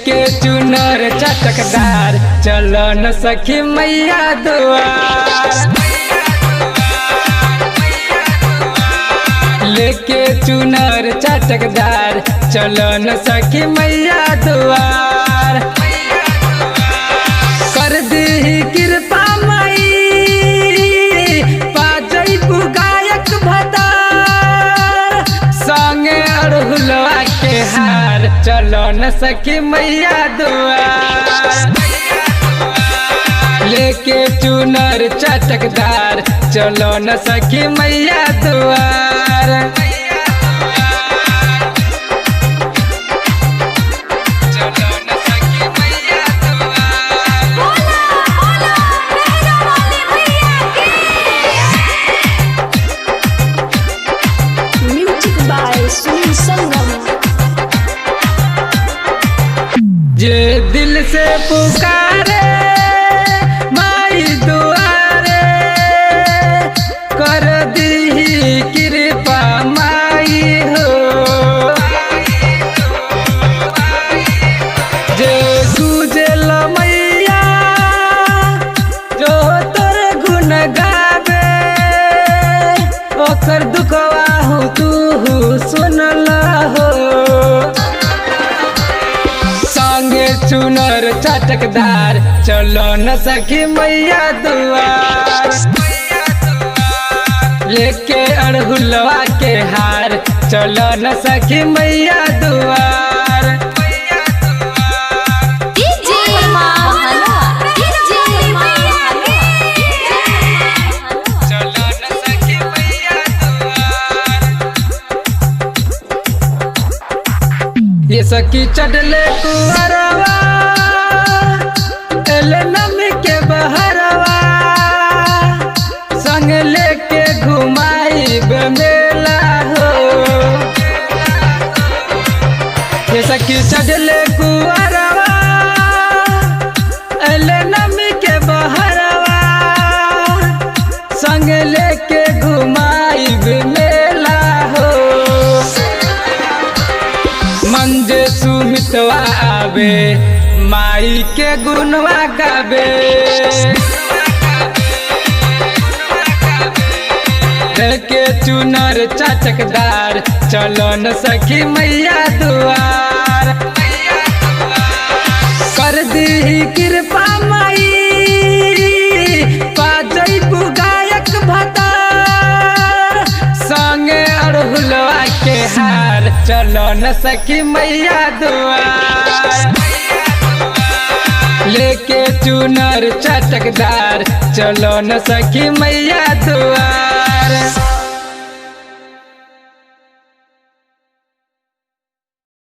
लेके चुनर चटकदार चलो न सखी मैया दुआर। लेके चुनर चटकदार चलो न सखी मैया दुआर। कर दी कृपा माई पाजई गायक भदार संगे अड़हुलवा के हार चलो न सखी मैया दुआर। लेके चुनर चटकदार चलो न सखी मैया दुआर। चलो न सखी मैया दुआर। म्यूजिक बाय सुनील संगम। जे दिल से पुकारे माई दुआरे कर दी कृपा माई हो। जे गुजल मैया जो तोर गुण गावे ओकर दुखवा हो तू सुनल हो। संगे चुनर चटकदार चलो न सखी मैया दुआर। लेके अड़हुलवा के हार चलो न सखी मैया दुआर। चलो न सखी मैया दुआर। ये सखी चढ़ले कुहरवा एले नमी के बहरवा संग लेके घुमाई मेला हो। ये सखी चढ़ले कुहरवा एले नमी के बहरवा संग लेके घुमाई मेला हो। मंजे सुमितवा आवे माई के गुणवा गावे लेके चुनर चटकदार चलो न सखी मैया दुआर। कर दी कृपा माई पाजई गायक भदार संगे अड़हुलवा के हार चलो न सखी मैया दुआर। लेके चुनर चटकदार चलो न सखी मैया दुआर।